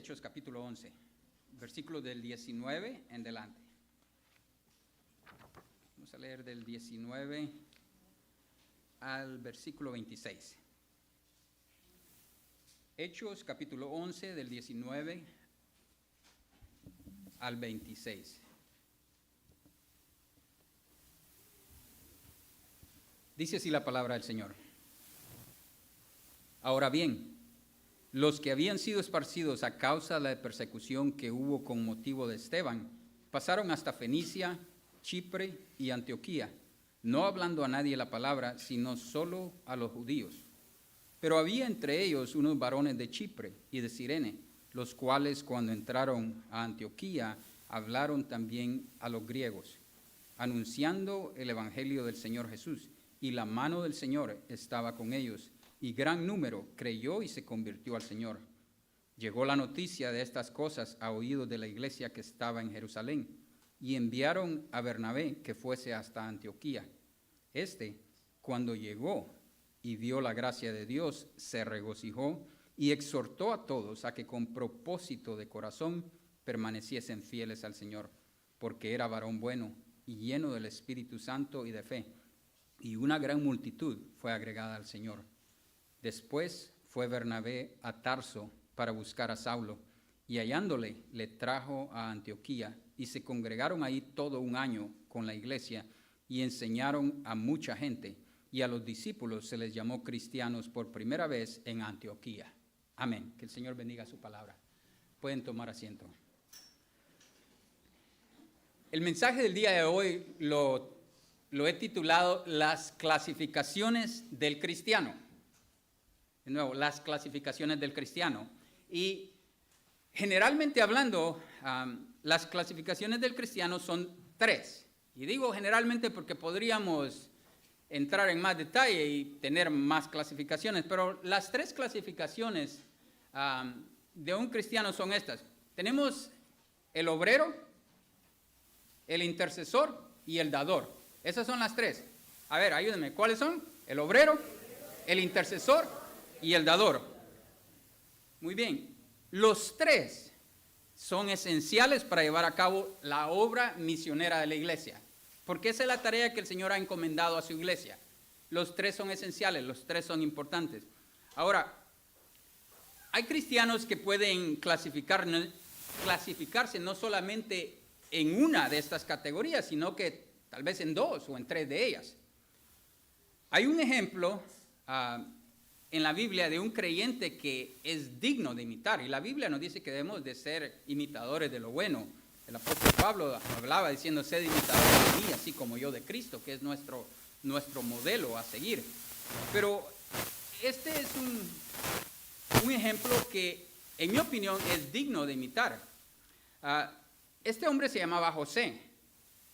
Hechos capítulo 11, versículo del 19 en delante. Vamos a leer del 19 al versículo 26. Hechos capítulo 11 del 19 al 26. Dice así la palabra del Señor. Ahora bien, los que habían sido esparcidos a causa de la persecución que hubo con motivo de Esteban, pasaron hasta Fenicia, Chipre y Antioquía, no hablando a nadie la palabra, sino solo a los judíos. Pero había entre ellos unos varones de Chipre y de Cirene, los cuales cuando entraron a Antioquía hablaron también a los griegos, anunciando el evangelio del Señor Jesús, y la mano del Señor estaba con ellos, y gran número creyó y se convirtió al Señor. Llegó la noticia de estas cosas a oídos de la iglesia que estaba en Jerusalén, y enviaron a Bernabé que fuese hasta Antioquía. Cuando llegó y vio la gracia de Dios, se regocijó y exhortó a todos a que con propósito de corazón permaneciesen fieles al Señor, porque era varón bueno y lleno del Espíritu Santo y de fe, y una gran multitud fue agregada al Señor. Después fue Bernabé a Tarso para buscar a Saulo, y hallándole le trajo a Antioquía, y se congregaron ahí todo un año con la iglesia, y enseñaron a mucha gente, y a los discípulos se les llamó cristianos por primera vez en Antioquía. Amén. Que el Señor bendiga su palabra. Pueden tomar asiento. El mensaje del día de hoy lo he titulado Las clasificaciones del cristiano. De nuevo, las clasificaciones del cristiano. Y generalmente hablando, las clasificaciones del cristiano son 3. Y digo generalmente porque podríamos entrar en más detalle y tener más clasificaciones, pero las 3 clasificaciones de un cristiano son estas. Tenemos el obrero, el intercesor y el dador. Esas son las 3. A ver, ayúdenme. ¿Cuáles son? El obrero, el intercesor y el dador. Muy bien. Los 3 son esenciales para llevar a cabo la obra misionera de la iglesia, porque esa es la tarea que el Señor ha encomendado a su iglesia. Los 3 son esenciales, los 3 son importantes. Ahora, hay cristianos que pueden clasificarse no solamente en una de estas categorías, sino que tal vez en 2 o en 3 de ellas. Hay un ejemplo en la Biblia de un creyente que es digno de imitar, y la Biblia nos dice que debemos de ser imitadores de lo bueno. El apóstol Pablo hablaba diciendo: sed imitadores de mí, así como yo de Cristo, que es nuestro modelo a seguir. Pero este es un ejemplo que, en mi opinión, es digno de imitar. Este hombre se llamaba José,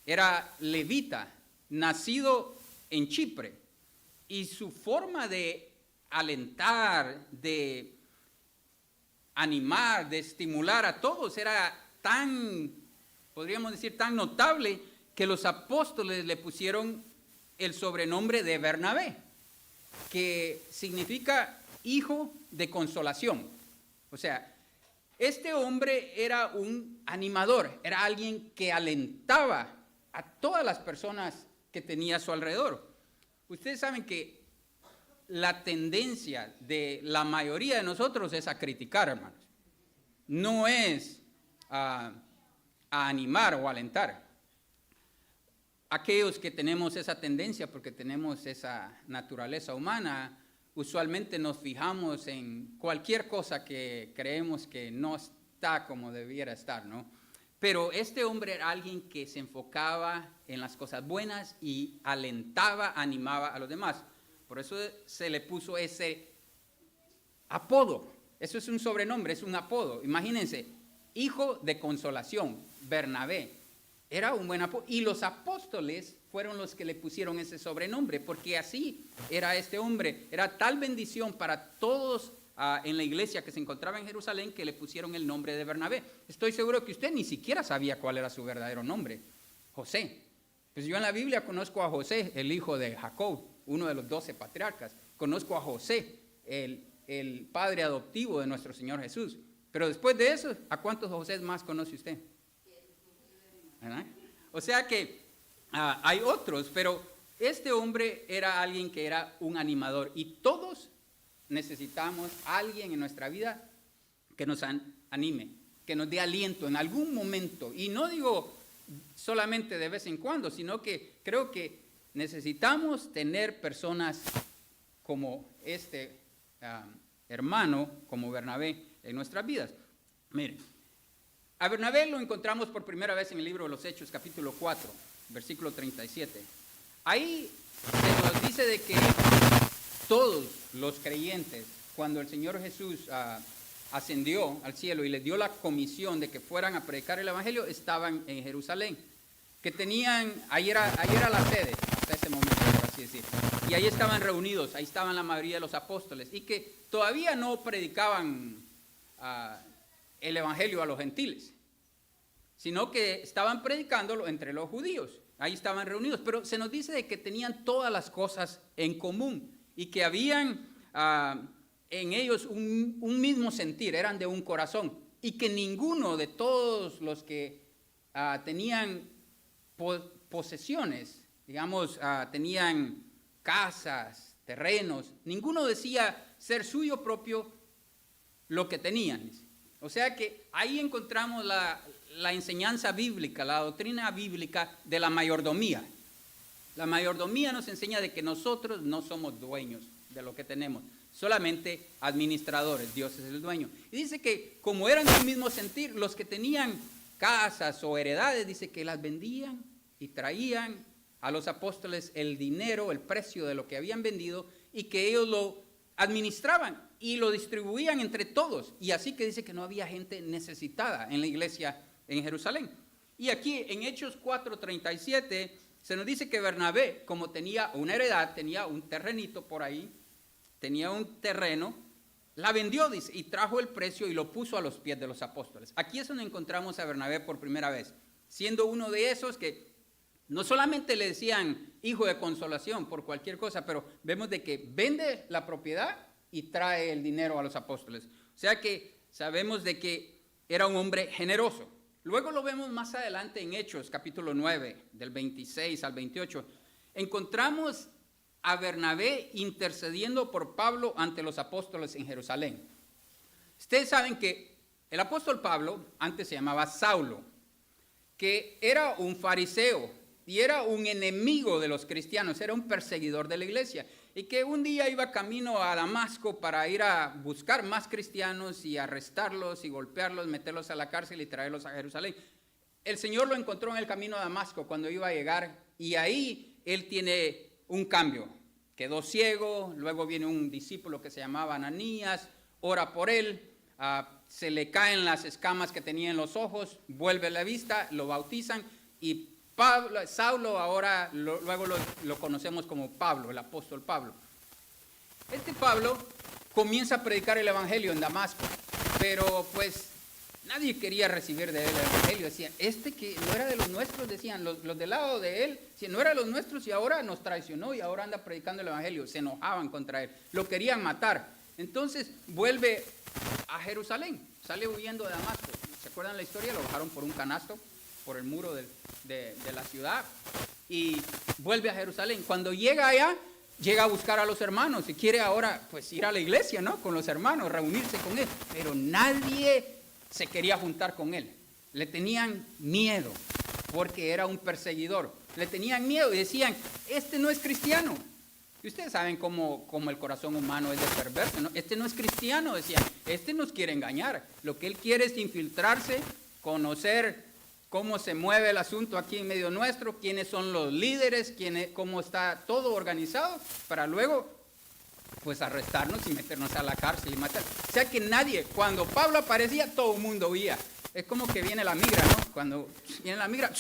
era levita, nacido en Chipre, y su forma de alentar, de animar, de estimular a todos era tan, podríamos decir, tan notable que los apóstoles le pusieron el sobrenombre de Bernabé, que significa hijo de consolación. O sea, este hombre era un animador, era alguien que alentaba a todas las personas que tenía a su alrededor. Ustedes saben que la tendencia de la mayoría de nosotros es a criticar, hermanos. No es a animar o alentar. Aquellos que tenemos esa tendencia, porque tenemos esa naturaleza humana, usualmente nos fijamos en cualquier cosa que creemos que no está como debiera estar, ¿no? Pero este hombre era alguien que se enfocaba en las cosas buenas y alentaba, animaba a los demás. Por eso se le puso ese apodo. Eso es un sobrenombre, es un apodo. Imagínense, hijo de consolación, Bernabé. Era un buen apodo. Y los apóstoles fueron los que le pusieron ese sobrenombre, porque así era este hombre. Era tal bendición para todos en la iglesia que se encontraba en Jerusalén que le pusieron el nombre de Bernabé. Estoy seguro que usted ni siquiera sabía cuál era su verdadero nombre, José. Pues yo en la Biblia conozco a José, el hijo de Jacob, uno de los 12 patriarcas. Conozco a José, el padre adoptivo de nuestro Señor Jesús. Pero después de eso, ¿a cuántos José más conoce usted? ¿Verdad? O sea que hay otros, pero este hombre era alguien que era un animador. Y todos necesitamos a alguien en nuestra vida que nos anime, que nos dé aliento en algún momento. Y no digo solamente de vez en cuando, sino que creo que necesitamos tener personas como este hermano, como Bernabé, en nuestras vidas. Miren, a Bernabé lo encontramos por primera vez en el libro de los Hechos, capítulo 4, versículo 37. Ahí se nos dice de que todos los creyentes, cuando el Señor Jesús ascendió al cielo y les dio la comisión de que fueran a predicar el evangelio, estaban en Jerusalén, que tenían, ahí era la sede hasta ese momento, por así decir, y ahí estaban reunidos, ahí estaban la mayoría de los apóstoles, y que todavía no predicaban el evangelio a los gentiles, sino que estaban predicándolo entre los judíos. Ahí estaban reunidos, pero se nos dice de que tenían todas las cosas en común y que habían en ellos un mismo sentir, eran de un corazón, y que ninguno de todos los que tenían posesiones, digamos, tenían casas, terrenos, ninguno decía ser suyo propio lo que tenían. O sea que ahí encontramos la enseñanza bíblica, la doctrina bíblica de la mayordomía. La mayordomía nos enseña de que nosotros no somos dueños de lo que tenemos, solamente administradores, Dios es el dueño. Y dice que como eran del mismo sentir, los que tenían casas o heredades, dice que las vendían y traían a los apóstoles el dinero, el precio de lo que habían vendido, y que ellos lo administraban y lo distribuían entre todos. Y así que dice que no había gente necesitada en la iglesia en Jerusalén. Y aquí en Hechos 4:37 se nos dice que Bernabé, como tenía una heredad, tenía un terrenito por ahí, tenía un terreno, la vendió, dice, y trajo el precio y lo puso a los pies de los apóstoles. Aquí es donde encontramos a Bernabé por primera vez, siendo uno de esos que no solamente le decían hijo de consolación por cualquier cosa, pero vemos de que vende la propiedad y trae el dinero a los apóstoles. O sea que sabemos de que era un hombre generoso. Luego lo vemos más adelante en Hechos, capítulo 9, del 26 al 28. Encontramos a Bernabé intercediendo por Pablo ante los apóstoles en Jerusalén. Ustedes saben que el apóstol Pablo, antes se llamaba Saulo, que era un fariseo y era un enemigo de los cristianos, era un perseguidor de la iglesia, y que un día iba camino a Damasco para ir a buscar más cristianos y arrestarlos y golpearlos, meterlos a la cárcel y traerlos a Jerusalén. El Señor lo encontró en el camino a Damasco cuando iba a llegar, y ahí él tiene un cambio. Quedó ciego, luego viene un discípulo que se llamaba Ananías, ora por él, se le caen las escamas que tenía en los ojos, vuelve la vista, lo bautizan, y Saulo ahora luego lo conocemos como Pablo, el apóstol Pablo. Este Pablo comienza a predicar el evangelio en Damasco, pero pues nadie quería recibir de él el evangelio. Decían, que no era de los nuestros, decían los del lado de él, si no era de los nuestros y ahora nos traicionó y ahora anda predicando el evangelio. Se enojaban contra él, lo querían matar. Entonces vuelve a Jerusalén, sale huyendo de Damasco. ¿Se acuerdan la historia? Lo bajaron por un canasto, por el muro de la ciudad, y vuelve a Jerusalén. Cuando llega allá, llega a buscar a los hermanos y quiere ahora pues ir a la iglesia, ¿no? Con los hermanos, reunirse con él, pero nadie se quería juntar con él. Le tenían miedo porque era un perseguidor. Le tenían miedo y decían, este no es cristiano. Y ustedes saben cómo el corazón humano es de perverso, ¿no? Este no es cristiano, decían, este nos quiere engañar. Lo que él quiere es infiltrarse, conocer cómo se mueve el asunto aquí en medio nuestro, quiénes son los líderes, cómo está todo organizado, para luego pues arrestarnos y meternos a la cárcel y matar. O sea que nadie, cuando Pablo aparecía, todo el mundo huía. Es como que viene la migra, ¿no? Cuando viene la migra,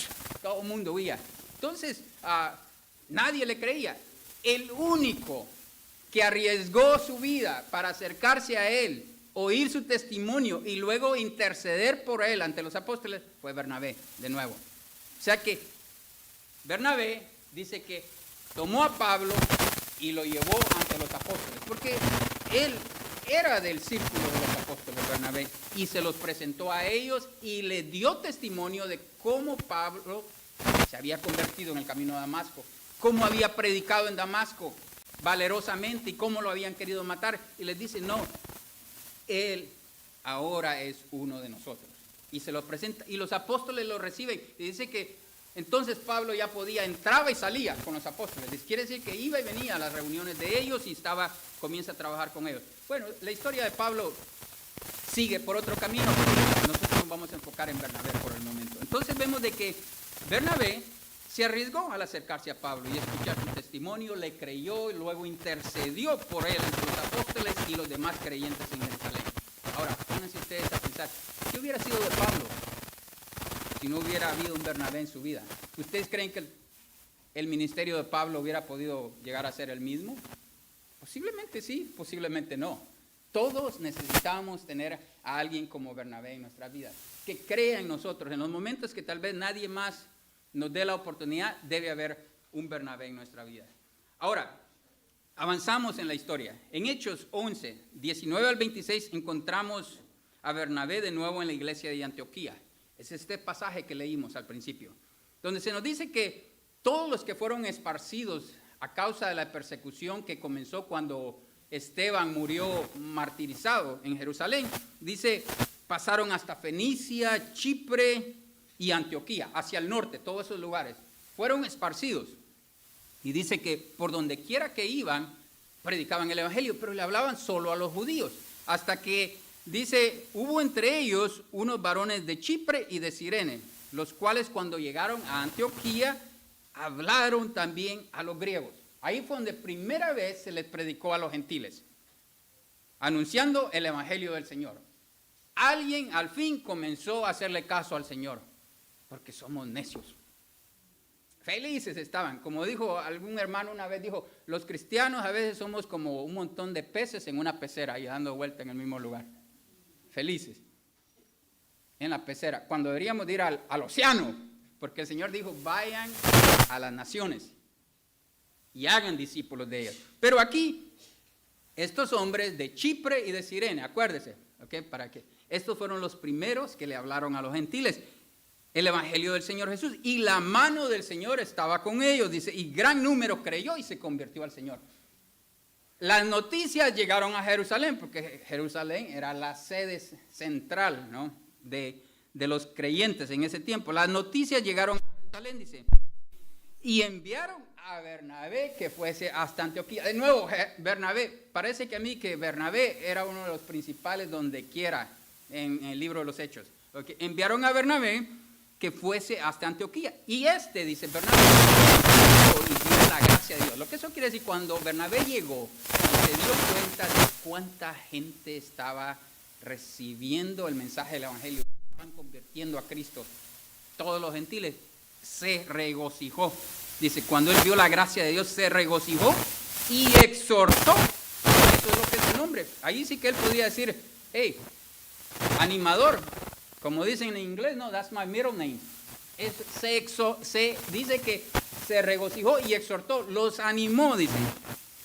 todo el mundo huía. Entonces, nadie le creía. El único que arriesgó su vida para acercarse a él, oír su testimonio y luego interceder por él ante los apóstoles fue Bernabé, de nuevo. O sea que Bernabé dice que tomó a Pablo y lo llevó ante los apóstoles, porque él era del círculo de los apóstoles. apóstoles Bernabé y se los presentó a ellos y les dio testimonio de cómo Pablo se había convertido en el camino de Damasco, cómo había predicado en Damasco valerosamente y cómo lo habían querido matar. Y les dice, no, él ahora es uno de nosotros. Y se lo presenta y los apóstoles lo reciben. Y dice que entonces Pablo ya podía, entraba y salía con los apóstoles. Les quiere decir que iba y venía a las reuniones de ellos y comienza a trabajar con ellos. Bueno, la historia de Pablo sigue por otro camino, pero nosotros nos vamos a enfocar en Bernabé por el momento. Entonces vemos de que Bernabé se arriesgó al acercarse a Pablo y escuchar su testimonio, le creyó y luego intercedió por él entre los apóstoles y los demás creyentes en Jerusalén. Ahora, pónganse ustedes a pensar, ¿qué hubiera sido de Pablo si no hubiera habido un Bernabé en su vida? ¿Ustedes creen que el ministerio de Pablo hubiera podido llegar a ser el mismo? Posiblemente sí, posiblemente no. Todos necesitamos tener a alguien como Bernabé en nuestra vida, que crea en nosotros. En los momentos que tal vez nadie más nos dé la oportunidad, debe haber un Bernabé en nuestra vida. Ahora, avanzamos en la historia. En Hechos 11, 19 al 26, encontramos a Bernabé de nuevo en la iglesia de Antioquía. Es este pasaje que leímos al principio, donde se nos dice que todos los que fueron esparcidos a causa de la persecución que comenzó cuando Esteban murió martirizado en Jerusalén, dice, pasaron hasta Fenicia, Chipre y Antioquía, hacia el norte, todos esos lugares, fueron esparcidos. Y dice que por donde quiera que iban, predicaban el evangelio, pero le hablaban solo a los judíos, hasta que, dice, hubo entre ellos unos varones de Chipre y de Cirene, los cuales cuando llegaron a Antioquía, hablaron también a los griegos. Ahí fue donde primera vez se les predicó a los gentiles, anunciando el evangelio del Señor. Alguien al fin comenzó a hacerle caso al Señor, porque somos necios. Felices estaban, como dijo algún hermano una vez, dijo, los cristianos a veces somos como un montón de peces en una pecera y dando vuelta en el mismo lugar. Felices en la pecera, cuando deberíamos ir al océano, porque el Señor dijo, vayan a las naciones y hagan discípulos de ellas. Pero aquí, estos hombres de Chipre y de Cirene, acuérdese, ¿okay? Para que estos fueron los primeros que le hablaron a los gentiles el evangelio del Señor Jesús, y la mano del Señor estaba con ellos, dice, y gran número creyó y se convirtió al Señor. Las noticias llegaron a Jerusalén, porque Jerusalén era la sede central, ¿no?, de los creyentes en ese tiempo. Las noticias llegaron a Jerusalén, dice, y enviaron a Bernabé que fuese hasta Antioquía. De nuevo, Bernabé, parece que a mí que Bernabé era uno de los principales donde quiera en el libro de los Hechos. Okay. Enviaron a Bernabé que fuese hasta Antioquía. Y dice, Bernabé y dio la gracia de Dios. Lo que eso quiere decir, cuando Bernabé llegó, se dio cuenta de cuánta gente estaba recibiendo el mensaje del evangelio, estaban convirtiendo a Cristo, todos los gentiles, se regocijó. Dice, cuando él vio la gracia de Dios, se regocijó y exhortó. Eso es lo que es su nombre. Ahí sí que él podía decir, hey, animador, como dicen en inglés, no, that's my middle name. Dice que se regocijó y exhortó, los animó, dice,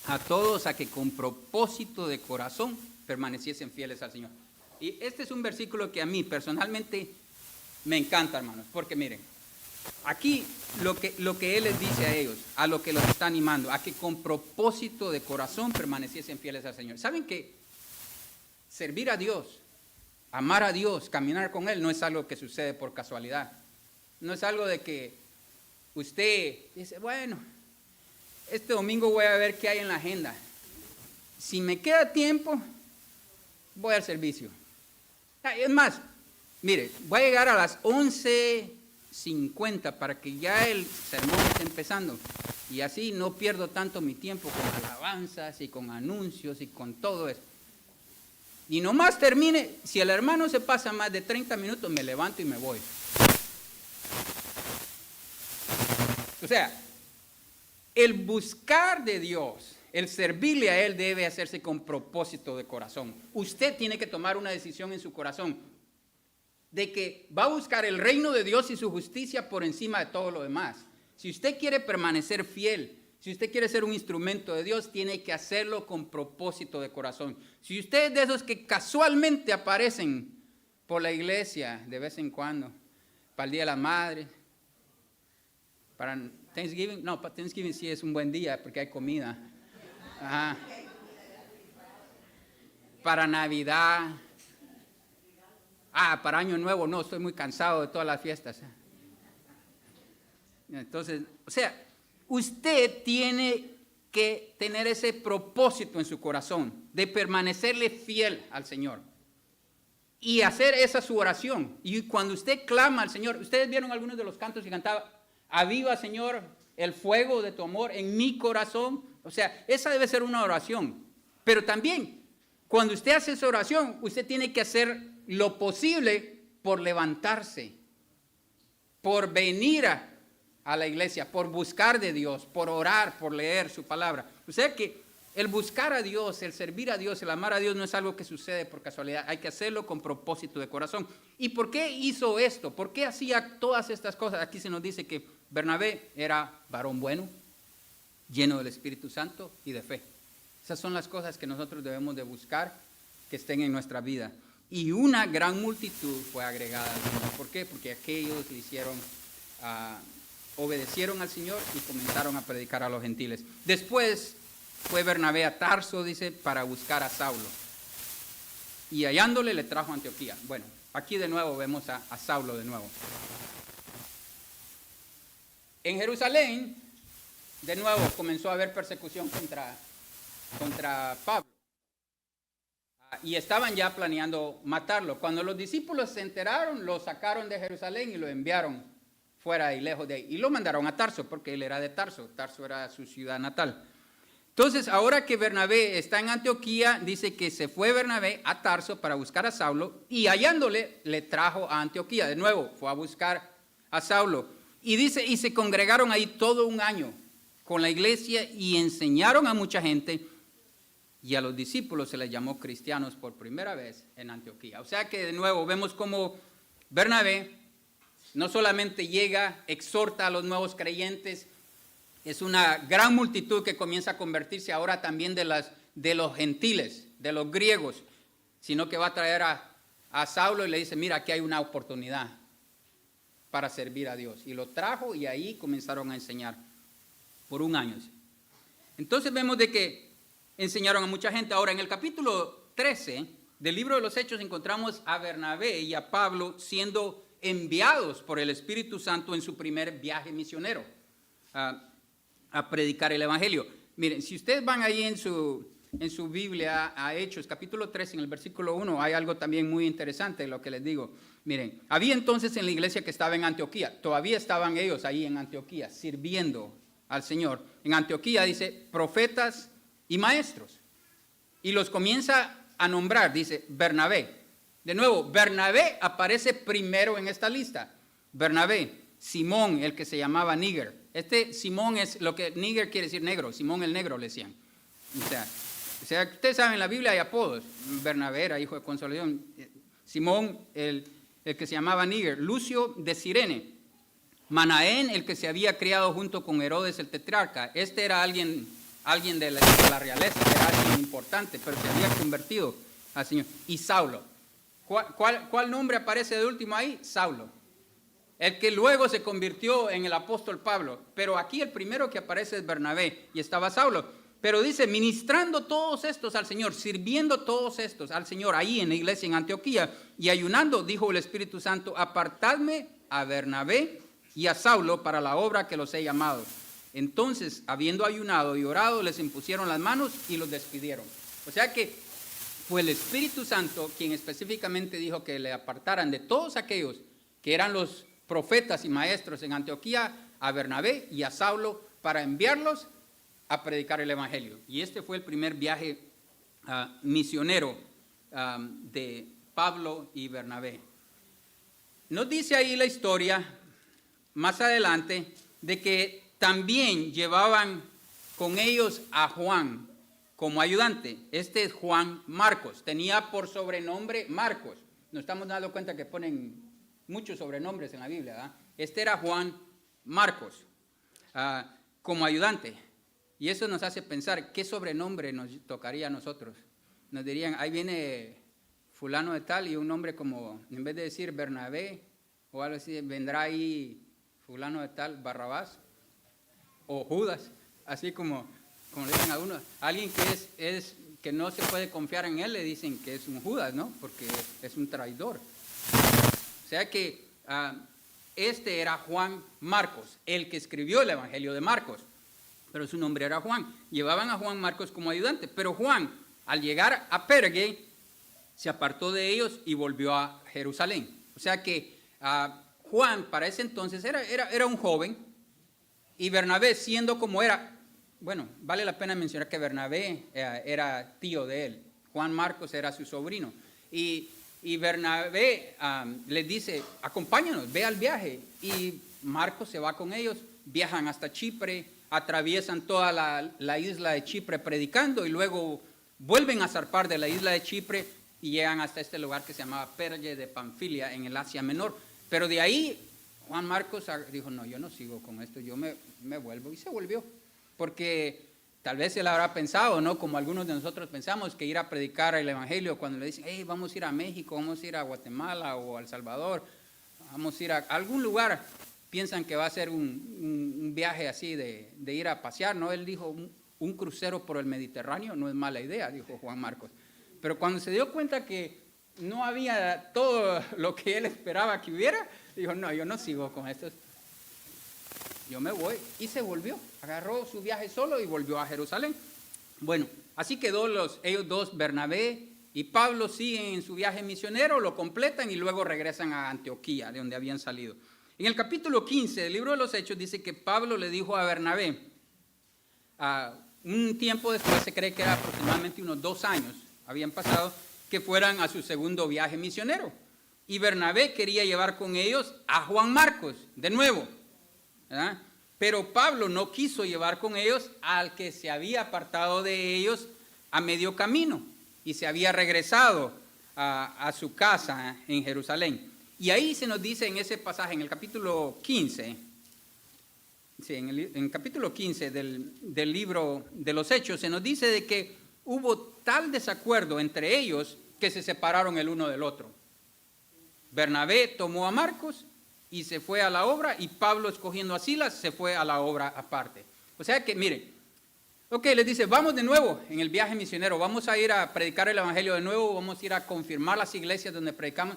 a todos a que con propósito de corazón permaneciesen fieles al Señor. Y este es un versículo que a mí personalmente me encanta, hermanos, porque miren, aquí lo que él les dice a ellos, a lo que los está animando, a que con propósito de corazón permaneciesen fieles al Señor. ¿Saben que servir a Dios, amar a Dios, caminar con Él, no es algo que sucede por casualidad? No es algo de que usted dice, bueno, este domingo voy a ver qué hay en la agenda. Si me queda tiempo, voy al servicio. Es más, mire, voy a llegar a las 11:50 para que ya el sermón esté empezando. Y así no pierdo tanto mi tiempo con alabanzas y con anuncios y con todo eso. Y nomás termine, si el hermano se pasa más de 30 minutos, me levanto y me voy. O sea, el buscar de Dios, el servirle a Él debe hacerse con propósito de corazón. Usted tiene que tomar una decisión en su corazón de que va a buscar el reino de Dios y su justicia por encima de todo lo demás. Si usted quiere permanecer fiel, Si usted quiere ser un instrumento de Dios, tiene que hacerlo con propósito de corazón. Si usted es de esos que casualmente aparecen por la iglesia de vez en cuando, para el Día de la Madre, para Thanksgiving, no, para Thanksgiving sí es un buen día porque hay comida. Ajá. Para Navidad. Para Año Nuevo, no, estoy muy cansado de todas las fiestas. Entonces, o sea, usted tiene que tener ese propósito en su corazón de permanecerle fiel al Señor y hacer esa su oración. Y cuando usted clama al Señor, ustedes vieron algunos de los cantos que cantaba, aviva, Señor, el fuego de tu amor en mi corazón. O sea, esa debe ser una oración. Pero también, cuando usted hace esa oración, usted tiene que hacer lo posible por levantarse, por venir a la iglesia, por buscar de Dios, por orar, por leer su palabra. O sea que el buscar a Dios, el servir a Dios, el amar a Dios no es algo que sucede por casualidad. Hay que hacerlo con propósito de corazón. ¿Y por qué hizo esto? ¿Por qué hacía todas estas cosas? Aquí se nos dice que Bernabé era varón bueno, lleno del Espíritu Santo y de fe. Esas son las cosas que nosotros debemos de buscar que estén en nuestra vida. Y una gran multitud fue agregada al Señor. ¿Por qué? Porque aquellos le obedecieron al Señor y comenzaron a predicar a los gentiles. Después fue Bernabé a Tarso, dice, para buscar a Saulo. Y hallándole le trajo a Antioquía. Bueno, aquí de nuevo vemos a Saulo de nuevo. En Jerusalén, de nuevo, comenzó a haber persecución contra Pablo. Y estaban ya planeando matarlo. Cuando los discípulos se enteraron, lo sacaron de Jerusalén y lo enviaron fuera y lejos de ahí. Y lo mandaron a Tarso, porque él era de Tarso. Tarso era su ciudad natal. Entonces, ahora que Bernabé está en Antioquía, dice que se fue Bernabé a Tarso para buscar a Saulo, y hallándole, le trajo a Antioquía. De nuevo, fue a buscar a Saulo. Y dice, y se congregaron ahí todo un año con la iglesia y enseñaron a mucha gente. Y a los discípulos se les llamó cristianos por primera vez en Antioquía. O sea que de nuevo vemos cómo Bernabé no solamente llega, exhorta a los nuevos creyentes, es una gran multitud que comienza a convertirse ahora también de los gentiles, de los griegos, sino que va a traer a Saulo y le dice, mira, aquí hay una oportunidad para servir a Dios. Y lo trajo y ahí comenzaron a enseñar por un año. Entonces vemos de que enseñaron a mucha gente. Ahora, en el capítulo 13 del libro de los Hechos encontramos a Bernabé y a Pablo siendo enviados por el Espíritu Santo en su primer viaje misionero a predicar el Evangelio. Miren, si ustedes van ahí en su Biblia a Hechos, capítulo 13, en el versículo 1, hay algo también muy interesante de lo que les digo. Miren, había entonces en la iglesia que estaba en Antioquía, todavía estaban ellos ahí en Antioquía, sirviendo al Señor. En Antioquía dice, profetas y maestros. Y los comienza a nombrar, dice Bernabé. De nuevo, Bernabé aparece primero en esta lista. Bernabé, Simón, el que se llamaba Níger. Este Simón es lo que Níger quiere decir negro. Simón el negro le decían. O sea, ustedes saben, en la Biblia hay apodos. Bernabé era hijo de Consolación. Simón, el que se llamaba Níger. Lucio de Cirene. Manaén, el que se había criado junto con Herodes el tetrarca. Este era alguien de la realeza, era alguien importante, pero se había convertido al Señor. Y Saulo. ¿Cuál nombre aparece de último ahí? Saulo. El que luego se convirtió en el apóstol Pablo. Pero aquí el primero que aparece es Bernabé y estaba Saulo. Pero dice, ministrando todos estos al Señor, sirviendo todos estos al Señor ahí en la iglesia en Antioquía y ayunando, dijo el Espíritu Santo, apartadme a Bernabé y a Saulo para la obra que los he llamado. Entonces, habiendo ayunado y orado, les impusieron las manos y los despidieron. O sea que fue el Espíritu Santo quien específicamente dijo que le apartaran de todos aquellos que eran los profetas y maestros en Antioquía a Bernabé y a Saulo para enviarlos a predicar el Evangelio. Y este fue el primer viaje misionero de Pablo y Bernabé. Nos dice ahí la historia, más adelante, de que también llevaban con ellos a Juan como ayudante. Este es Juan Marcos. Tenía por sobrenombre Marcos. Nos estamos dando cuenta que ponen muchos sobrenombres en la Biblia, ¿verdad? Este era Juan Marcos como ayudante. Y eso nos hace pensar, ¿qué sobrenombre nos tocaría a nosotros? Nos dirían, ahí viene fulano de tal, y un nombre como, en vez de decir Bernabé o algo así, vendrá ahí fulano de tal, Barrabás o Judas, así como le dicen a uno. Alguien que que no se puede confiar en él, le dicen que es un Judas, ¿no? Porque es un traidor. O sea que este era Juan Marcos, el que escribió el Evangelio de Marcos, pero su nombre era Juan. Llevaban a Juan Marcos como ayudante, pero Juan, al llegar a Perge, se apartó de ellos y volvió a Jerusalén. O sea que Juan para ese entonces era un joven, y Bernabé, siendo como era, bueno, vale la pena mencionar que Bernabé era tío de él, Juan Marcos era su sobrino, y Bernabé les dice, acompáñanos, ve al viaje, y Marcos se va con ellos, viajan hasta Chipre, atraviesan toda la isla de Chipre predicando, y luego vuelven a zarpar de la isla de Chipre y llegan hasta este lugar que se llamaba Perge de Panfilia en el Asia Menor. Pero de ahí Juan Marcos dijo, no, yo no sigo con esto, yo me vuelvo, y se volvió, porque tal vez él habrá pensado, ¿no? Como algunos de nosotros pensamos, que ir a predicar el Evangelio cuando le dicen, hey, vamos a ir a México, vamos a ir a Guatemala o a El Salvador, vamos a ir a algún lugar, piensan que va a ser un viaje así de ir a pasear, ¿no? Él dijo, un crucero por el Mediterráneo no es mala idea, dijo Juan Marcos. Pero cuando se dio cuenta que no había todo lo que él esperaba que hubiera, dijo, no, yo no sigo con esto, yo me voy, y se volvió, agarró su viaje solo y volvió a Jerusalén. Bueno, así quedó ellos dos, Bernabé y Pablo, siguen en su viaje misionero, lo completan y luego regresan a Antioquía, de donde habían salido. En el capítulo 15 del libro de los Hechos dice que Pablo le dijo a Bernabé, un tiempo después, se cree que era aproximadamente unos 2 años, habían pasado, que fueran a su segundo viaje misionero. Y Bernabé quería llevar con ellos a Juan Marcos, de nuevo, ¿verdad? Pero Pablo no quiso llevar con ellos al que se había apartado de ellos a medio camino y se había regresado a su casa en Jerusalén. Y ahí se nos dice en ese pasaje, en el capítulo 15, sí, en el capítulo 15 del libro de los Hechos, se nos dice de que hubo tal desacuerdo entre ellos que se separaron el uno del otro. Bernabé tomó a Marcos y se fue a la obra, y Pablo, escogiendo a Silas, se fue a la obra aparte. O sea que, miren, les dice, vamos de nuevo en el viaje misionero, vamos a ir a predicar el Evangelio de nuevo, vamos a ir a confirmar las iglesias donde predicamos.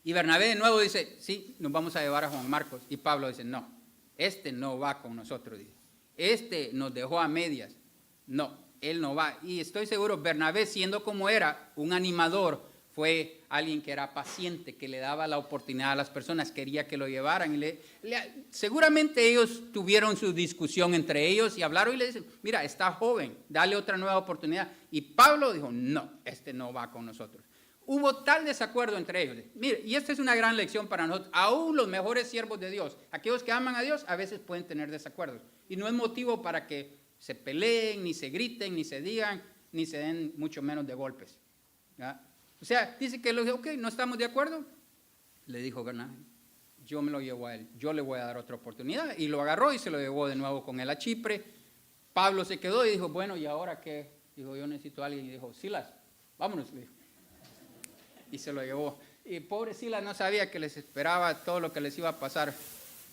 Y Bernabé de nuevo dice, sí, nos vamos a llevar a Juan Marcos. Y Pablo dice, no, este no va con nosotros, dice. Este nos dejó a medias. No, él no va. Y estoy seguro, Bernabé, siendo como era, un animador, fue alguien que era paciente, que le daba la oportunidad a las personas, quería que lo llevaran. Seguramente ellos tuvieron su discusión entre ellos y hablaron y le dicen, mira, está joven, dale otra nueva oportunidad. Y Pablo dijo, no, este no va con nosotros. Hubo tal desacuerdo entre ellos. Mire, y esta es una gran lección para nosotros. Aún los mejores siervos de Dios, aquellos que aman a Dios, a veces pueden tener desacuerdos. Y no es motivo para que se peleen, ni se griten, ni se digan, ni se den mucho menos de golpes. ¿Ya? O sea, dice que no estamos de acuerdo. Le dijo Bernabé, yo me lo llevo a él, yo le voy a dar otra oportunidad. Y lo agarró y se lo llevó de nuevo con él a Chipre. Pablo se quedó y dijo, bueno, ¿y ahora qué? Dijo, yo necesito a alguien. Y dijo, Silas, vámonos, le dijo. Y se lo llevó. Y pobre Silas no sabía que les esperaba todo lo que les iba a pasar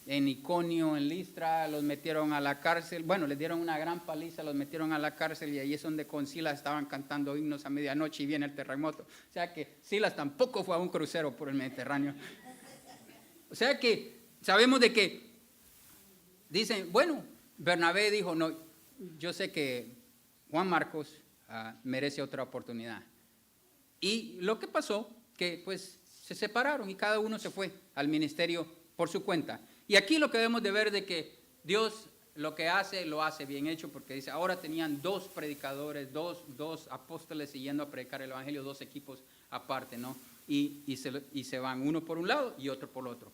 en Iconio, en Listra. Los metieron a la cárcel, bueno, les dieron una gran paliza, los metieron a la cárcel, y ahí es donde con Silas estaban cantando himnos a medianoche y viene el terremoto. O sea que Silas tampoco fue a un crucero por el Mediterráneo. O sea que sabemos de que dicen, bueno, Bernabé dijo, no, yo sé que Juan Marcos merece otra oportunidad. Y lo que pasó, que pues se separaron y cada uno se fue al ministerio por su cuenta. Y aquí lo que debemos de ver de que Dios lo que hace, lo hace bien hecho, porque dice, ahora tenían 2 predicadores, dos apóstoles siguiendo a predicar el Evangelio, 2 equipos aparte, ¿no? Y se van uno por un lado y otro por el otro.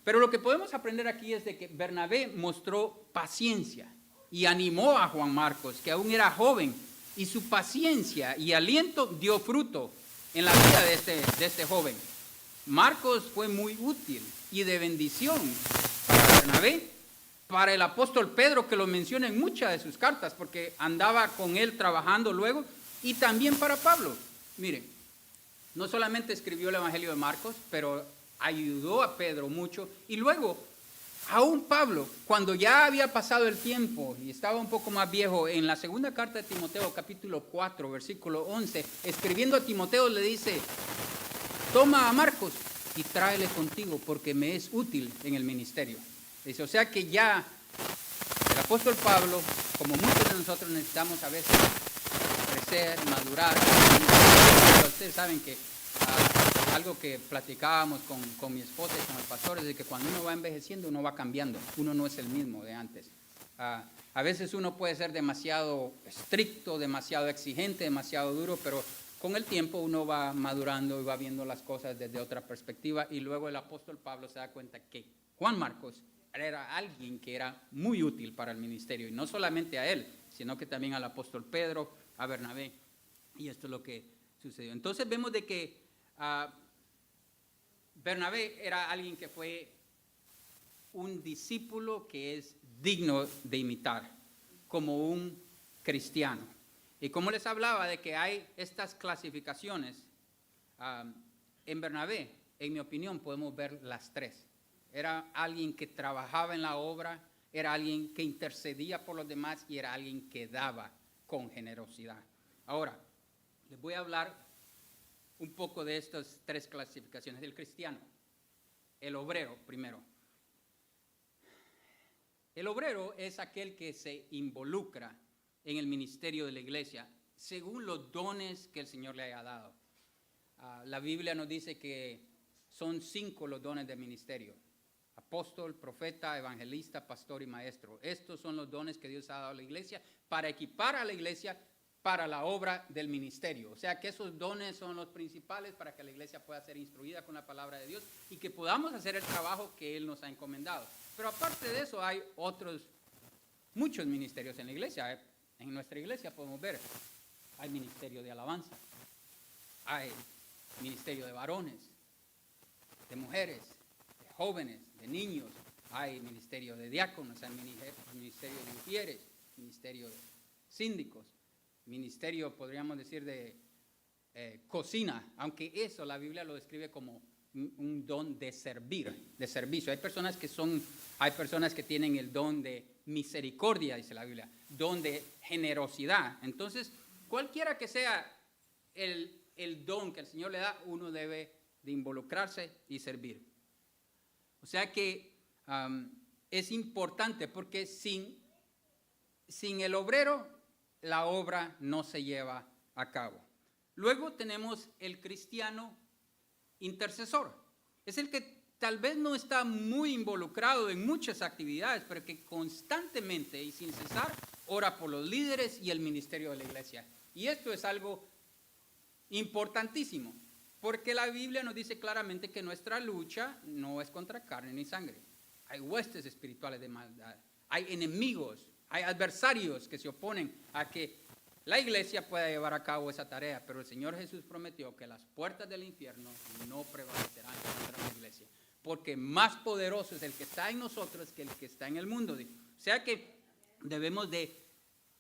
Pero lo que podemos aprender aquí es de que Bernabé mostró paciencia y animó a Juan Marcos, que aún era joven, y su paciencia y aliento dio fruto en la vida de este joven. Marcos fue muy útil y de bendición para Bernabé, para el apóstol Pedro, que lo menciona en muchas de sus cartas, porque andaba con él trabajando luego, y también para Pablo. Miren, no solamente escribió el Evangelio de Marcos, pero ayudó a Pedro mucho, y luego, aún Pablo, cuando ya había pasado el tiempo y estaba un poco más viejo, en la segunda carta de Timoteo, capítulo 4, versículo 11, escribiendo a Timoteo le dice, toma a Marcos y tráele contigo porque me es útil en el ministerio. Dice, o sea que ya el apóstol Pablo, como muchos de nosotros necesitamos a veces crecer, madurar. Ustedes saben que algo que platicábamos con mi esposa y con el pastor es de que cuando uno va envejeciendo, uno va cambiando. Uno no es el mismo de antes. A veces uno puede ser demasiado estricto, demasiado exigente, demasiado duro, pero con el tiempo uno va madurando y va viendo las cosas desde otra perspectiva. Y luego el apóstol Pablo se da cuenta que Juan Marcos era alguien que era muy útil para el ministerio. Y no solamente a él, sino que también al apóstol Pedro, a Bernabé. Y esto es lo que sucedió. Entonces vemos de que Bernabé era alguien que fue un discípulo que es digno de imitar como un cristiano. Y como les hablaba de que hay estas clasificaciones, en Bernabé, en mi opinión, podemos ver las tres. Era alguien que trabajaba en la obra, era alguien que intercedía por los demás y era alguien que daba con generosidad. Ahora, les voy a hablar un poco de estas tres clasificaciones del cristiano. El obrero, primero. El obrero es aquel que se involucra en el ministerio de la iglesia según los dones que el Señor le haya dado. La Biblia nos dice que son 5 los dones del ministerio: apóstol, profeta, evangelista, pastor y maestro. Estos son los dones que Dios ha dado a la iglesia para equipar a la iglesia para la obra del ministerio. O sea que esos dones son los principales para que la iglesia pueda ser instruida con la palabra de Dios y que podamos hacer el trabajo que Él nos ha encomendado. Pero aparte de eso hay muchos ministerios en la iglesia. En nuestra iglesia podemos ver, hay ministerio de alabanza, hay ministerio de varones, de mujeres, de jóvenes, de niños, hay ministerio de diáconos, hay ministerio de mujeres, ministerio de síndicos, ministerio, podríamos decir, de cocina, aunque eso la Biblia lo describe como un don de servir, de servicio. Hay personas que tienen el don de misericordia, dice la Biblia, don de generosidad. Entonces, cualquiera que sea el don que el Señor le da, uno debe de involucrarse y servir. O sea que es importante porque sin el obrero, la obra no se lleva a cabo. Luego tenemos el cristiano intercesor. Es el que tal vez no está muy involucrado en muchas actividades, pero que constantemente y sin cesar ora por los líderes y el ministerio de la iglesia. Y esto es algo importantísimo, porque la Biblia nos dice claramente que nuestra lucha no es contra carne ni sangre. Hay huestes espirituales de maldad, hay enemigos, hay adversarios que se oponen a que la iglesia pueda llevar a cabo esa tarea, pero el Señor Jesús prometió que las puertas del infierno no prevalecerán contra la iglesia, porque más poderoso es el que está en nosotros que el que está en el mundo. O sea que debemos de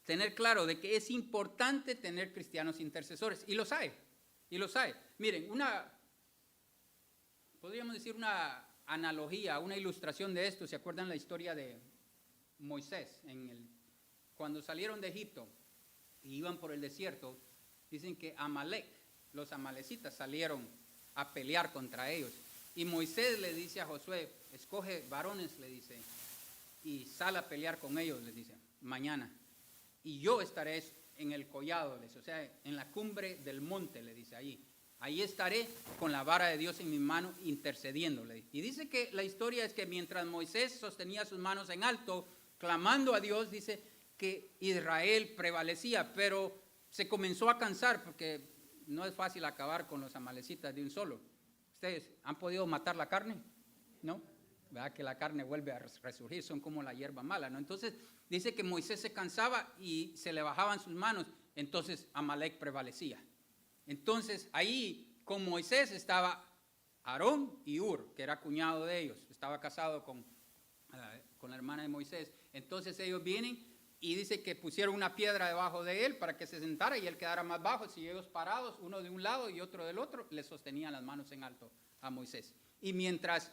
tener claro de que es importante tener cristianos intercesores, y los hay, Miren, podríamos decir una analogía, una ilustración de esto. ¿Se acuerdan la historia de Moisés? Cuando salieron de Egipto y iban por el desierto, dicen que los amalecitas salieron a pelear contra ellos. Y Moisés le dice a Josué, escoge varones, le dice, y sal a pelear con ellos, les dice, mañana. Y yo estaré en el collado, o sea, en la cumbre del monte, le dice allí. Ahí estaré con la vara de Dios en mi mano intercediéndole. Y dice que la historia es que mientras Moisés sostenía sus manos en alto, clamando a Dios, dice que Israel prevalecía, pero se comenzó a cansar porque no es fácil acabar con los amalecitas de un solo. ¿Ustedes han podido matar la carne? ¿No? ¿Verdad que la carne vuelve a resurgir? Son como la hierba mala, ¿no? Entonces dice que Moisés se cansaba y se le bajaban sus manos, entonces Amalek prevalecía. Entonces ahí con Moisés estaba Aarón y Hur, que era cuñado de ellos, estaba casado con con la hermana de Moisés. Entonces ellos vienen y dice que pusieron una piedra debajo de él para que se sentara y él quedara más bajo. Si ellos parados, uno de un lado y otro del otro, le sostenían las manos en alto a Moisés. Y mientras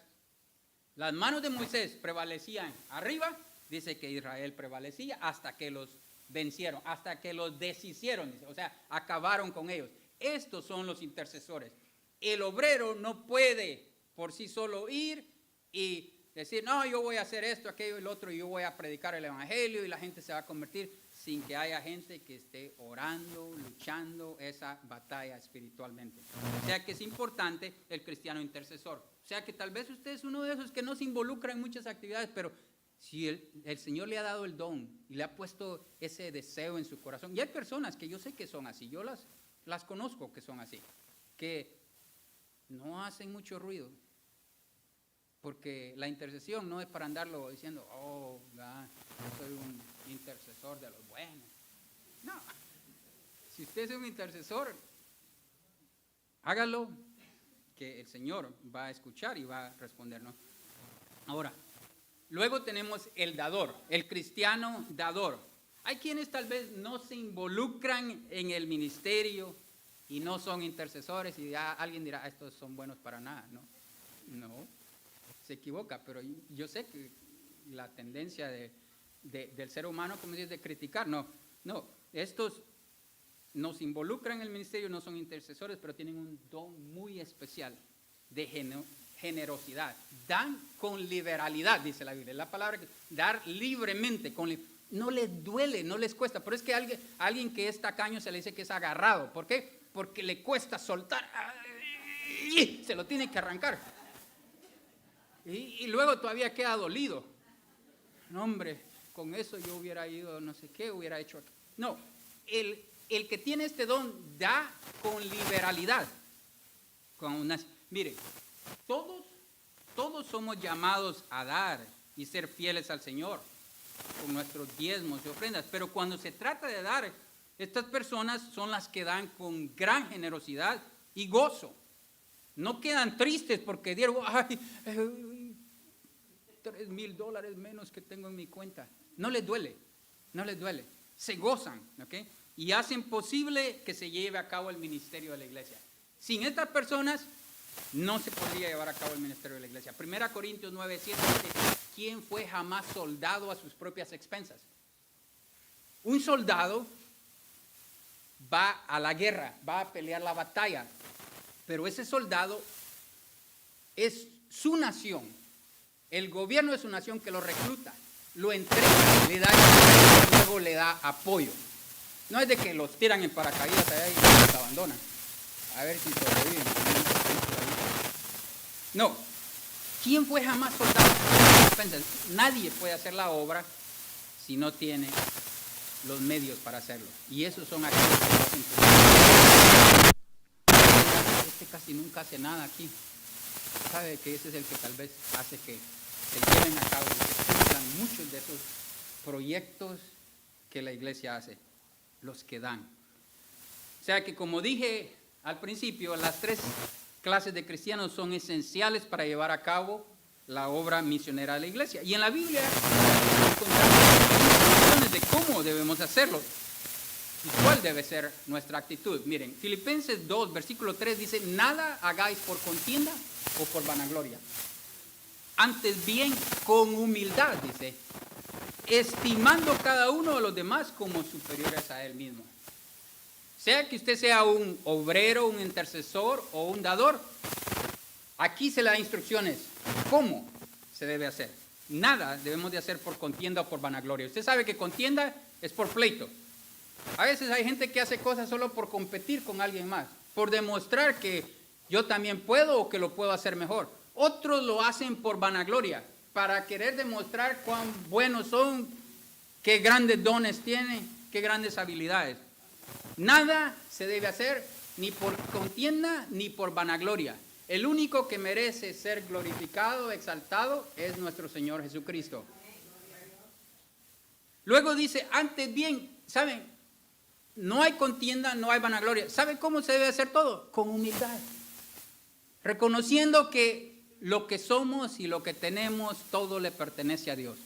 las manos de Moisés prevalecían arriba, dice que Israel prevalecía hasta que los vencieron, hasta que los deshicieron, o sea, acabaron con ellos. Estos son los intercesores. El obrero no puede por sí solo ir y decir, no, yo voy a hacer esto, aquello y lo otro, y yo voy a predicar el evangelio y la gente se va a convertir, sin que haya gente que esté orando, luchando esa batalla espiritualmente. O sea que es importante el cristiano intercesor. O sea que tal vez usted es uno de esos que no se involucra en muchas actividades, pero si el Señor le ha dado el don y le ha puesto ese deseo en su corazón, y hay personas que yo sé que son así, yo las conozco que son así, que no hacen mucho ruido, porque la intercesión no es para andarlo diciendo, oh, God, yo soy un intercesor de los buenos. No, si usted es un intercesor, hágalo, que el Señor va a escuchar y va a respondernos. Ahora, luego tenemos el dador, el cristiano dador. Hay quienes tal vez no se involucran en el ministerio y no son intercesores y ya alguien dirá, estos son buenos para nada. No, se equivoca, pero yo sé que la tendencia del ser humano, como dice, de criticar. No, estos no se involucran en el ministerio, no son intercesores, pero tienen un don muy especial de generosidad. Dan con liberalidad, dice la Biblia. La palabra que dar libremente, no les duele, no les cuesta. Pero es que alguien que es tacaño se le dice que es agarrado. ¿Por qué? Porque le cuesta soltar. Se lo tiene que arrancar. Y luego todavía queda dolido. No, hombre, con eso yo hubiera ido, no sé qué, hubiera hecho aquí. No, el que tiene este don da con liberalidad. Mire, todos somos llamados a dar y ser fieles al Señor con nuestros diezmos y ofrendas, pero cuando se trata de dar, estas personas son las que dan con gran generosidad y gozo. No quedan tristes porque dieron, ay, $3,000 menos que tengo en mi cuenta. No les duele, se gozan, ¿ok? Y hacen posible que se lleve a cabo el ministerio de la iglesia. Sin estas personas no se podría llevar a cabo el ministerio de la iglesia. 1 Corintios 9:7 dice, ¿quién fue jamás soldado a sus propias expensas? Un soldado va a la guerra, va a pelear la batalla, pero ese soldado es su nación, el gobierno de su nación que lo recluta, lo entrega, le da y luego le da apoyo. No es de que los tiran en paracaídas allá y los abandonan. A ver si sobreviven. No. ¿Quién fue jamás soldado? Nadie puede hacer la obra si no tiene los medios para hacerlo. Y esos son aquellos que lo hacen. Este casi nunca hace nada aquí. Sabe que ese es el que tal vez hace que se lleven a cabo y se cumplan muchos de esos proyectos que la iglesia hace, los que dan. O sea que, como dije al principio, las 3 clases de cristianos son esenciales para llevar a cabo la obra misionera de la iglesia. Y en la Biblia encontramos instrucciones de cómo debemos hacerlo y cuál debe ser nuestra actitud. Miren, Filipenses 2, versículo 3 dice, nada hagáis por contienda o por vanagloria. Antes bien, con humildad, dice, estimando cada uno de los demás como superiores a él mismo. Sea que usted sea un obrero, un intercesor o un dador, aquí se le da instrucciones. ¿Cómo se debe hacer? Nada debemos de hacer por contienda o por vanagloria. Usted sabe que contienda es por pleito. A veces hay gente que hace cosas solo por competir con alguien más, por demostrar que yo también puedo o que lo puedo hacer mejor. Otros lo hacen por vanagloria, para querer demostrar cuán buenos son, qué grandes dones tienen, qué grandes habilidades. Nada se debe hacer ni por contienda ni por vanagloria. El único que merece ser glorificado, exaltado, es nuestro Señor Jesucristo. Luego dice, antes bien, ¿saben? No hay contienda, no hay vanagloria. ¿Sabe cómo se debe hacer todo? Con humildad. Reconociendo que lo que somos y lo que tenemos, todo le pertenece a Dios.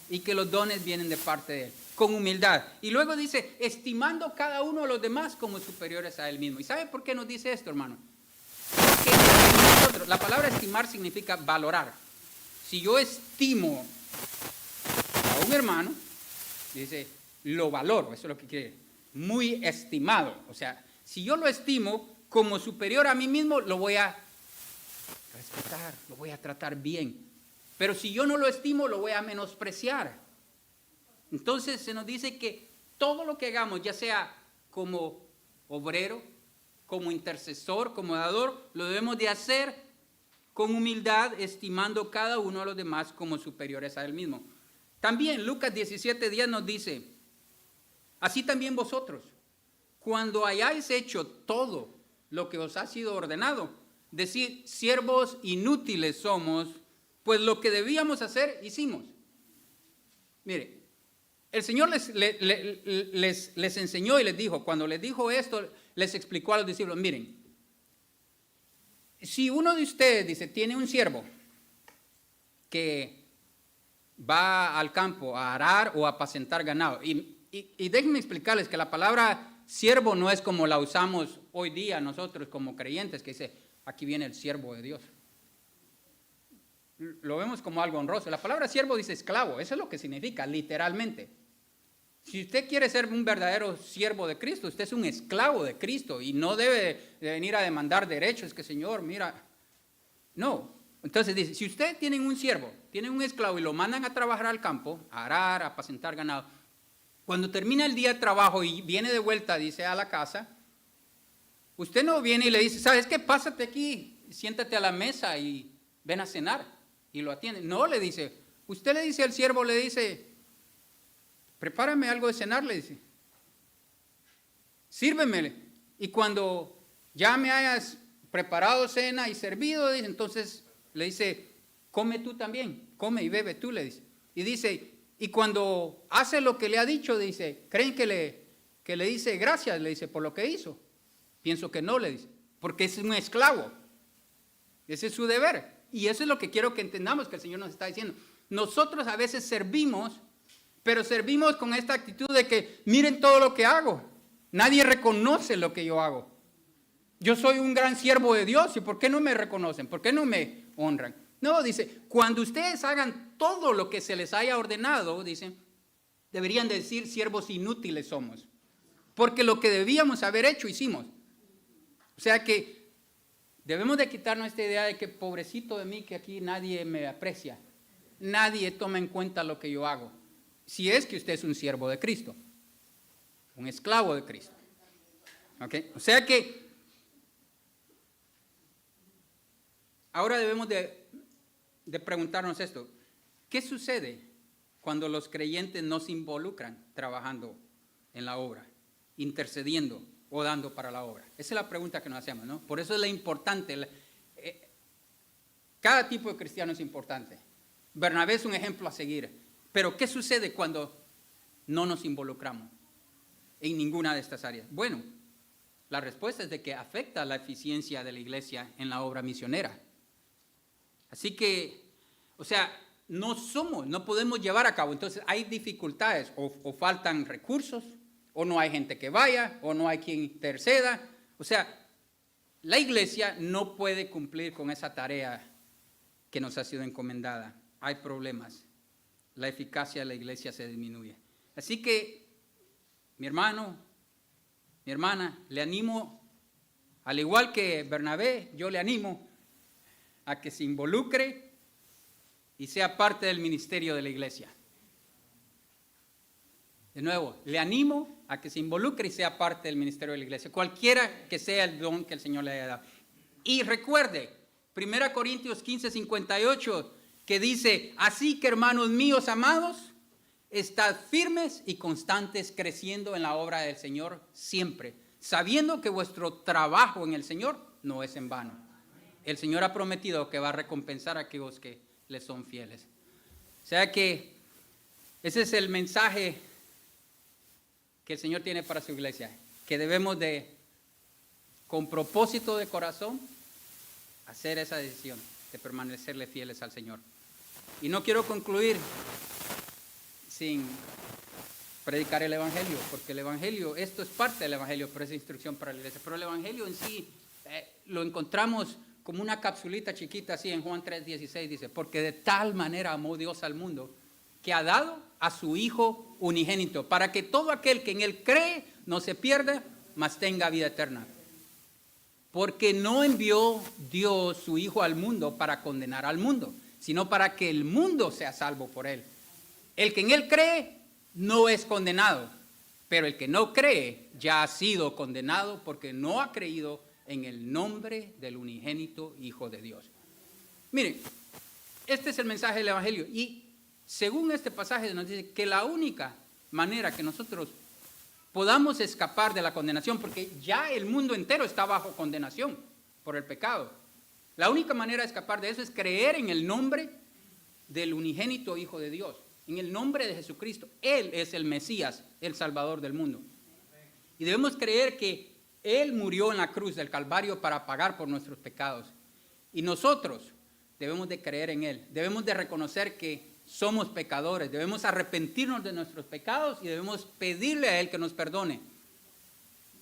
y que los dones vienen de parte de Él, con humildad. Y luego dice, estimando cada uno a los demás como superiores a Él mismo. ¿Y sabe por qué nos dice esto, hermano? Porque nosotros, la palabra estimar significa valorar. Si yo estimo a un hermano, dice, lo valoro, eso es lo que quiere decir, muy estimado. O sea, si yo lo estimo como superior a mí mismo, lo voy a respetar, lo voy a tratar bien. Pero si yo no lo estimo, lo voy a menospreciar. Entonces se nos dice que todo lo que hagamos, ya sea como obrero, como intercesor, como dador, lo debemos de hacer con humildad, estimando cada uno a los demás como superiores a él mismo. También Lucas 17:10 nos dice, así también vosotros, cuando hayáis hecho todo lo que os ha sido ordenado, decid, siervos inútiles somos, pues lo que debíamos hacer, hicimos. Mire, el Señor les enseñó y les dijo, cuando les dijo esto, les explicó a los discípulos, miren, si uno de ustedes, dice, tiene un siervo que va al campo a arar o a apacentar ganado, y déjenme explicarles que la palabra siervo no es como la usamos hoy día nosotros como creyentes, que dice, aquí viene el siervo de Dios. Lo vemos como algo honroso. La palabra siervo dice esclavo, eso es lo que significa literalmente. Si usted quiere ser un verdadero siervo de Cristo, usted es un esclavo de Cristo y no debe de venir a demandar derechos, que Señor, mira, no. Entonces dice, si ustedes tienen un siervo, tienen un esclavo y lo mandan a trabajar al campo, a arar, a apacentar ganado, cuando termina el día de trabajo y viene de vuelta, dice, a la casa, usted no viene y le dice, ¿sabes qué? Pásate aquí, siéntate a la mesa y ven a cenar. Y lo atiende. No, le dice, usted le dice al siervo, le dice, prepárame algo de cenar, le dice, sírvemele. Y cuando ya me hayas preparado cena y servido, dice, entonces le dice, come tú también, come y bebe tú, le dice. Y dice, y cuando hace lo que le ha dicho, dice, ¿creen que le dice gracias? Le dice, por lo que hizo. Pienso que no, le dice, porque es un esclavo. Ese es su deber. Y eso es lo que quiero que entendamos que el Señor nos está diciendo. Nosotros a veces servimos, pero servimos con esta actitud de que miren todo lo que hago. Nadie reconoce lo que yo hago. Yo soy un gran siervo de Dios y ¿por qué no me reconocen? ¿Por qué no me honran? No, dice, cuando ustedes hagan todo lo que se les haya ordenado, dice, deberían decir siervos inútiles somos. Porque lo que debíamos haber hecho, hicimos. O sea que debemos de quitarnos esta idea de que pobrecito de mí, que aquí nadie me aprecia. Nadie toma en cuenta lo que yo hago. Si es que usted es un siervo de Cristo, un esclavo de Cristo. ¿Okay? O sea que ahora debemos de preguntarnos esto. ¿Qué sucede cuando los creyentes no se involucran trabajando en la obra, intercediendo o dando para la obra? Esa es la pregunta que nos hacemos, ¿no? Por eso es la importante. Cada tipo de cristiano es importante. Bernabé es un ejemplo a seguir. Pero ¿qué sucede cuando no nos involucramos en ninguna de estas áreas? Bueno, la respuesta es de que afecta la eficiencia de la iglesia en la obra misionera. Así que, o sea, no podemos llevar a cabo. Entonces hay dificultades o faltan recursos, o no hay gente que vaya, o no hay quien interceda. O sea, la iglesia no puede cumplir con esa tarea que nos ha sido encomendada. Hay problemas. La eficacia de la iglesia se disminuye. Así que, mi hermano, mi hermana, le animo, al igual que Bernabé, yo le animo a que se involucre y sea parte del ministerio de la iglesia. De nuevo, le animo a que se involucre y sea parte del ministerio de la iglesia, cualquiera que sea el don que el Señor le haya dado. Y recuerde, 1 Corintios 15:58, que dice, así que hermanos míos amados, estad firmes y constantes creciendo en la obra del Señor siempre, sabiendo que vuestro trabajo en el Señor no es en vano. El Señor ha prometido que va a recompensar a aquellos que le son fieles. O sea que ese es el mensaje que el Señor tiene para su iglesia, que debemos de, con propósito de corazón, hacer esa decisión de permanecerle fieles al Señor. Y no quiero concluir sin predicar el Evangelio, porque el Evangelio, esto es parte del Evangelio, pero es instrucción para la iglesia. Pero el Evangelio en sí lo encontramos como una capsulita chiquita así en Juan 3:16, dice, porque de tal manera amó Dios al mundo, que ha dado a su Hijo unigénito, para que todo aquel que en Él cree no se pierda, mas tenga vida eterna. Porque no envió Dios su Hijo al mundo para condenar al mundo, sino para que el mundo sea salvo por Él. El que en Él cree no es condenado, pero el que no cree ya ha sido condenado porque no ha creído en el nombre del unigénito Hijo de Dios. Miren, este es el mensaje del Evangelio y según este pasaje nos dice que la única manera que nosotros podamos escapar de la condenación, porque ya el mundo entero está bajo condenación por el pecado, la única manera de escapar de eso es creer en el nombre del unigénito Hijo de Dios, en el nombre de Jesucristo. Él es el Mesías, el Salvador del mundo. Y debemos creer que Él murió en la cruz del Calvario para pagar por nuestros pecados. Y nosotros debemos de creer en Él. Debemos de reconocer que somos pecadores. Debemos arrepentirnos de nuestros pecados y debemos pedirle a Él que nos perdone.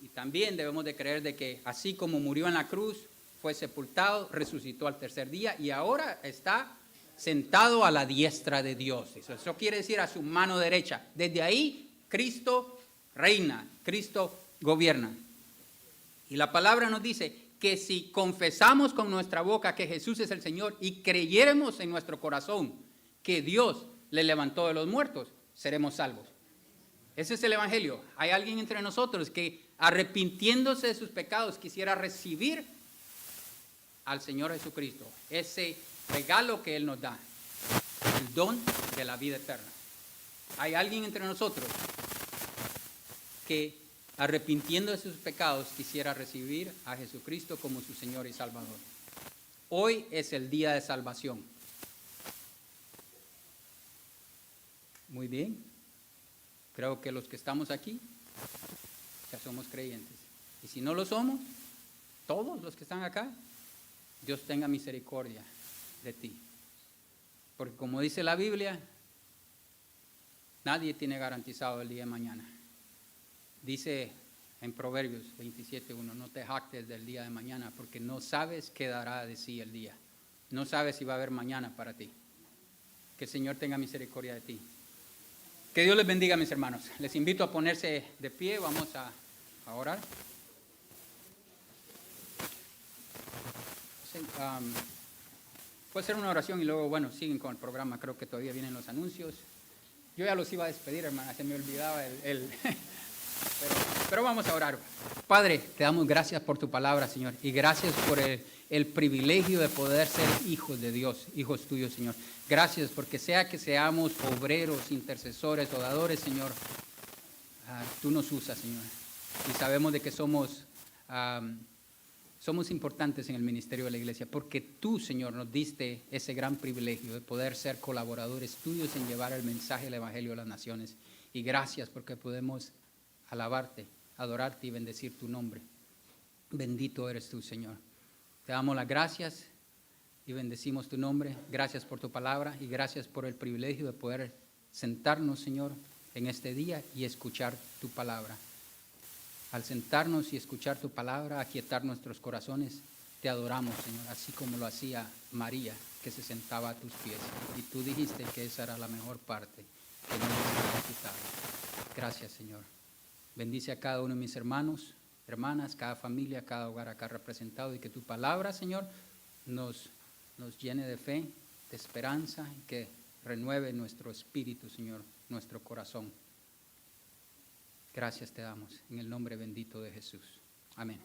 Y también debemos de creer de que así como murió en la cruz, fue sepultado, resucitó al tercer día y ahora está sentado a la diestra de Dios. Eso quiere decir a su mano derecha. Desde ahí Cristo reina, Cristo gobierna. Y la palabra nos dice que si confesamos con nuestra boca que Jesús es el Señor y creyéremos en nuestro corazón que Dios le levantó de los muertos, seremos salvos. Ese es el Evangelio. Hay alguien entre nosotros que arrepintiéndose de sus pecados quisiera recibir al Señor Jesucristo, ese regalo que Él nos da, el don de la vida eterna. Hay alguien entre nosotros que arrepintiendo de sus pecados quisiera recibir a Jesucristo como su Señor y Salvador. Hoy es el día de salvación. Muy bien. Creo que los que estamos aquí ya somos creyentes. Y si no lo somos, todos los que están acá, Dios tenga misericordia de ti. Porque como dice la Biblia, nadie tiene garantizado el día de mañana. Dice en Proverbios 27:1, no te jactes del día de mañana porque no sabes qué dará de sí el día. No sabes si va a haber mañana para ti. Que el Señor tenga misericordia de ti. Que Dios les bendiga, mis hermanos. Les invito a ponerse de pie, vamos a orar. Puede ser una oración y luego, bueno, siguen con el programa. Creo que todavía vienen los anuncios. Yo ya los iba a despedir, hermana, se me olvidaba pero vamos a orar. Padre, te damos gracias por tu palabra, Señor, y gracias por el privilegio de poder ser hijos de Dios, hijos tuyos, Señor. Gracias porque sea que seamos obreros, intercesores, oradores, Señor, tú nos usas, Señor. Y sabemos de que somos importantes en el ministerio de la iglesia, porque tú, Señor, nos diste ese gran privilegio de poder ser colaboradores tuyos en llevar el mensaje del Evangelio a las naciones. Y gracias porque podemos alabarte, adorarte y bendecir tu nombre. Bendito eres tú, Señor. Te damos las gracias y bendecimos tu nombre. Gracias por tu palabra y gracias por el privilegio de poder sentarnos, Señor, en este día y escuchar tu palabra. Al sentarnos y escuchar tu palabra, aquietar nuestros corazones, te adoramos, Señor, así como lo hacía María, que se sentaba a tus pies. Y tú dijiste que esa era la mejor parte, que no nos había quitado. Gracias, Señor. Bendice a cada uno de mis hermanos, hermanas, cada familia, cada hogar acá representado, y que tu palabra, Señor, nos llene de fe, de esperanza, y que renueve nuestro espíritu, Señor, nuestro corazón. Gracias te damos, en el nombre bendito de Jesús. Amén.